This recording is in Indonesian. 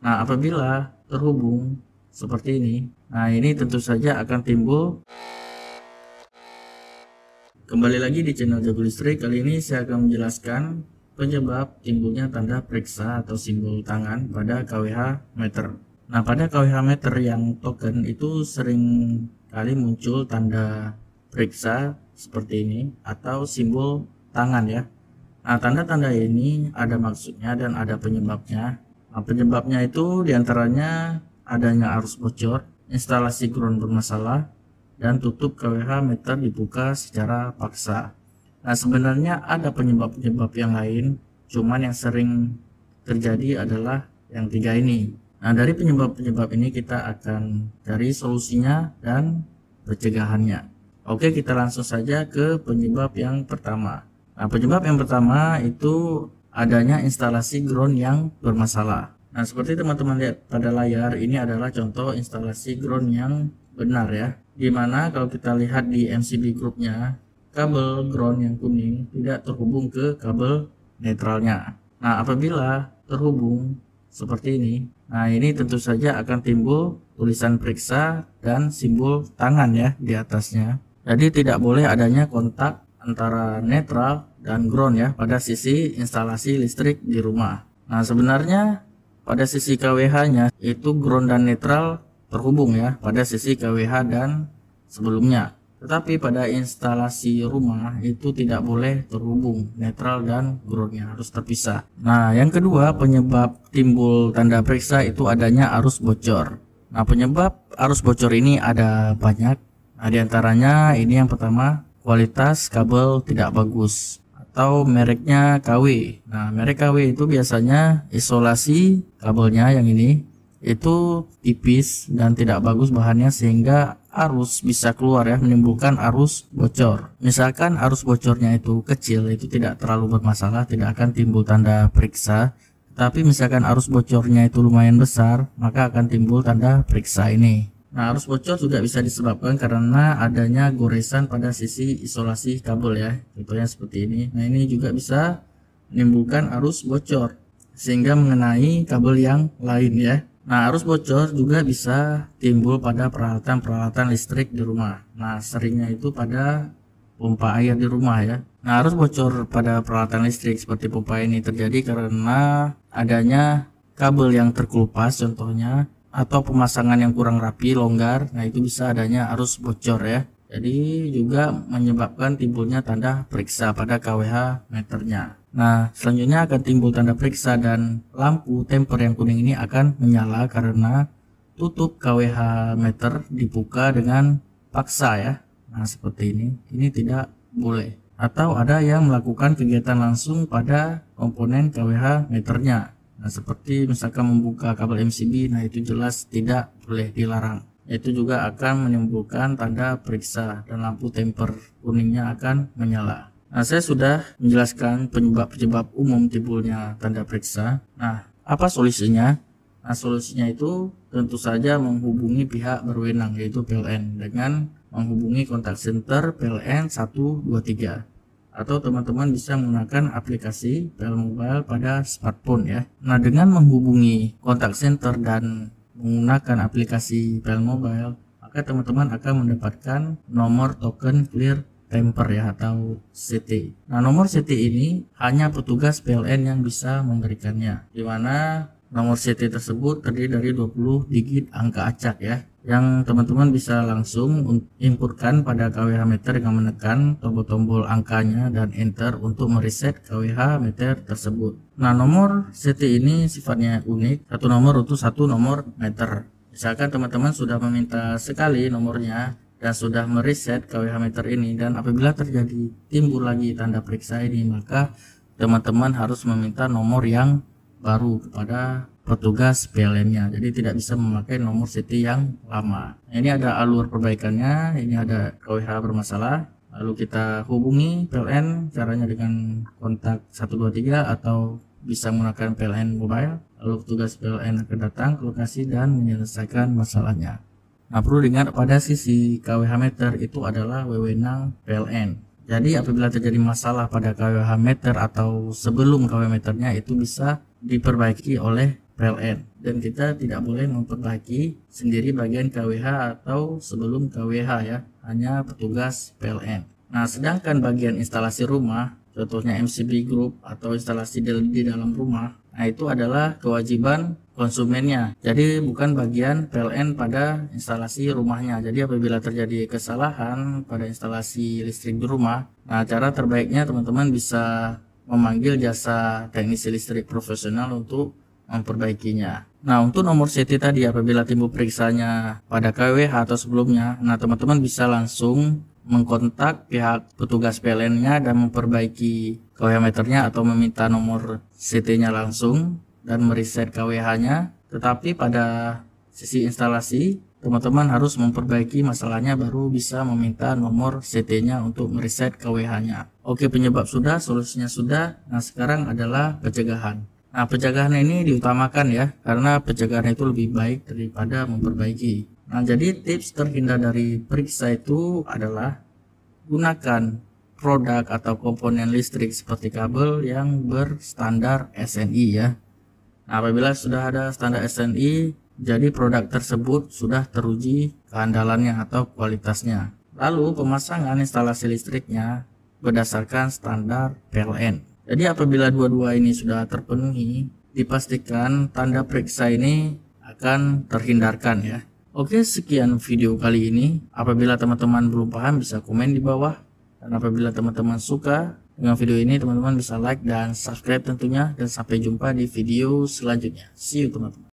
Nah, apabila terhubung seperti ini, nah ini tentu saja akan timbul. Kembali lagi di channel Jago Listrik. Kali ini saya akan menjelaskan penyebab timbulnya tanda periksa atau simbol tangan pada KWH meter. Nah, pada KWH meter yang token itu sering kali muncul tanda periksa seperti ini atau simbol tangan ya. Nah, tanda-tanda ini ada maksudnya dan ada penyebabnya. Nah, penyebabnya itu diantaranya adanya arus bocor, instalasi ground bermasalah, dan tutup KWH meter dibuka secara paksa. Nah, sebenarnya ada penyebab-penyebab yang lain, cuman yang sering terjadi adalah yang tiga ini. Nah, dari penyebab-penyebab ini kita akan cari solusinya dan pencegahannya. Oke, kita langsung saja ke penyebab yang pertama. Nah, penyebab yang pertama itu adanya instalasi ground yang bermasalah. Nah, seperti teman-teman lihat pada layar, ini adalah contoh instalasi ground yang benar ya. Dimana kalau kita lihat di MCB grupnya, kabel ground yang kuning tidak terhubung ke kabel netralnya. Nah, apabila terhubung seperti ini, nah ini tentu saja akan timbul tulisan periksa dan simbol tangan ya di atasnya. Jadi tidak boleh adanya kontak antara netral dan ground ya pada sisi instalasi listrik di rumah. Nah, sebenarnya pada sisi KWH-nya itu ground dan netral terhubung ya pada sisi KWH dan sebelumnya. Tetapi pada instalasi rumah itu tidak boleh terhubung netral dan groundnya, harus terpisah. Nah, yang kedua penyebab timbul tanda periksa itu adanya arus bocor. Nah, penyebab arus bocor ini ada banyak. Nah, diantaranya ini yang pertama, kualitas kabel tidak bagus atau mereknya KW. Nah, merek KW itu biasanya isolasi kabelnya yang ini itu tipis dan tidak bagus bahannya sehingga arus bisa keluar ya, menimbulkan arus bocor. Misalkan arus bocornya itu kecil, itu tidak terlalu bermasalah, tidak akan timbul tanda periksa. Tapi misalkan arus bocornya itu lumayan besar, maka akan timbul tanda periksa ini. Nah, arus bocor juga bisa disebabkan karena adanya goresan pada sisi isolasi kabel ya. Contohnya seperti ini. Nah, ini juga bisa menimbulkan arus bocor sehingga mengenai kabel yang lain ya. Nah, arus bocor juga bisa timbul pada peralatan-peralatan listrik di rumah. Nah, seringnya itu pada pompa air di rumah ya. Nah, arus bocor pada peralatan listrik seperti pompa ini terjadi karena adanya kabel yang terkelupas contohnya, atau pemasangan yang kurang rapi, longgar. Nah, itu bisa adanya arus bocor ya. Jadi juga menyebabkan timbulnya tanda periksa pada KWH meternya. Nah, selanjutnya akan timbul tanda periksa dan lampu temper yang kuning ini akan menyala karena tutup KWH meter dibuka dengan paksa ya. Nah, seperti ini. Ini tidak boleh. Atau ada yang melakukan kegiatan langsung pada komponen KWH meternya. Nah, seperti misalkan membuka kabel MCB, nah itu jelas tidak boleh, dilarang. Itu juga akan menimbulkan tanda periksa dan lampu temper kuningnya akan menyala. Nah, saya sudah menjelaskan penyebab-penyebab umum timbulnya tanda periksa. Nah, apa solusinya? Nah, solusinya itu tentu saja menghubungi pihak berwenang yaitu PLN dengan menghubungi kontak center PLN 123. Atau teman-teman bisa menggunakan aplikasi PL Mobile pada smartphone ya. Nah, dengan menghubungi kontak center dan menggunakan aplikasi PL Mobile, maka teman-teman akan mendapatkan nomor token clear temper ya atau CT. Nah, nomor CT ini hanya petugas PLN yang bisa memberikannya, di mana nomor CT tersebut terdiri dari 20 digit angka acak ya, yang teman-teman bisa langsung inputkan pada KWH meter dengan menekan tombol-tombol angkanya dan enter untuk mereset KWH meter tersebut. Nah, nomor CT ini sifatnya unik, satu nomor untuk satu nomor meter. Misalkan teman-teman sudah meminta sekali nomornya dan sudah mereset KWH meter ini, dan apabila terjadi timbul lagi tanda periksa ini, maka teman-teman harus meminta nomor yang baru kepada petugas PLN-nya. Jadi tidak bisa memakai nomor CT yang lama. Nah, ini ada alur perbaikannya. Ini ada KWH bermasalah. Lalu kita hubungi PLN, caranya dengan kontak 123 atau bisa menggunakan PLN Mobile. Lalu petugas PLN akan datang ke lokasi dan menyelesaikan masalahnya. Nah, perlu diingat pada sisi KWH meter itu adalah wewenang PLN. Jadi apabila terjadi masalah pada KWH meter atau sebelum KWH meternya itu bisa diperbaiki oleh PLN, dan kita tidak boleh memperbaiki sendiri bagian KWH atau sebelum KWH ya, hanya petugas PLN. Nah, sedangkan bagian instalasi rumah, contohnya MCB Group atau instalasi di dalam rumah, nah itu adalah kewajiban konsumennya. Jadi bukan bagian PLN pada instalasi rumahnya. Jadi apabila terjadi kesalahan pada instalasi listrik di rumah, nah cara terbaiknya teman-teman bisa memanggil jasa teknisi listrik profesional untuk memperbaikinya. Nah, untuk nomor CT tadi apabila timbul periksanya pada KWH atau sebelumnya, nah teman-teman bisa langsung mengkontak pihak petugas PLN-nya dan memperbaiki KWH meternya atau meminta nomor CT-nya langsung dan mereset KWH-nya. Tetapi pada sisi instalasi, teman-teman harus memperbaiki masalahnya baru bisa meminta nomor CT-nya untuk mereset KWH-nya. Oke, penyebab sudah, solusinya sudah. Nah, sekarang adalah pencegahan. Nah, pencegahan ini diutamakan ya, karena pencegahan itu lebih baik daripada memperbaiki. Nah, jadi tips terhindar dari periksa itu adalah gunakan produk atau komponen listrik seperti kabel yang berstandar SNI ya. Nah, apabila sudah ada standar SNI, jadi produk tersebut sudah teruji keandalannya atau kualitasnya. Lalu pemasangan instalasi listriknya berdasarkan standar PLN. Jadi apabila dua-dua ini sudah terpenuhi, dipastikan tanda periksa ini akan terhindarkan ya. Oke, sekian video kali ini. Apabila teman-teman belum paham bisa komen di bawah. Dan apabila teman-teman suka dengan video ini, teman-teman bisa like dan subscribe tentunya. Dan sampai jumpa di video selanjutnya. See you teman-teman.